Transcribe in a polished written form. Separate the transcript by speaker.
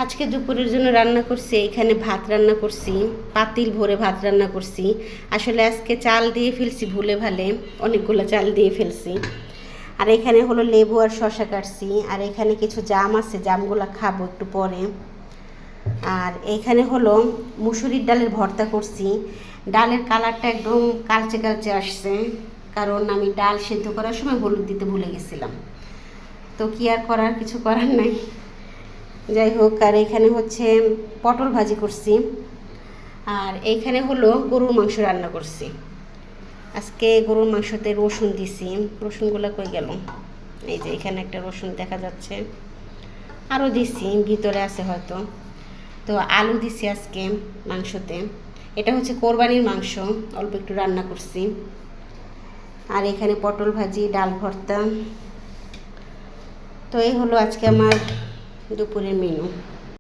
Speaker 1: আজকে দুপুরের জন্য রান্না করছি, এখানে ভাত রান্না করছি, পাতিল ভরে ভাত রান্না করছি। আসলে আজকে চাল দিয়ে ফেলছি ভুলে ভালে, অনেকগুলো চাল দিয়ে ফেলছি। আর এখানে হলো লেবু আর শসা কাটছি, আর এখানে কিছু জাম আছে, জামগুলো খাবো একটু পরে। আর এখানে হলো মুসুরির ডালের ভর্তা করছি। ডালের কালারটা একদম কালচে কালচে আসছে, কারণ আমি ডাল সেদ্ধ করার সময় হলুদ দিতে ভুলে গেছিলাম। তো কি আর করার, কিছু করার নাই, যাই হোক। আর এখানে হচ্ছে পটল ভাজি করছি, আর এইখানে হলো গরুর মাংস রান্না করছি। আজকে গরুর মাংসতে রসুন দিছি, রসুনগুলো কই গেল, এই যে এখানে একটা রসুন দেখা যাচ্ছে, আরও দিছি, ভিতরে আছে হয়তো। তো আলু দিছি আজকে মাংসতে, এটা হচ্ছে কোরবানির মাংস, অল্প একটু রান্না করছি। আর এখানে পটল ভাজি, ডাল ভর্তা। তো এই হলো আজকে আমার দুপুরের মেনু।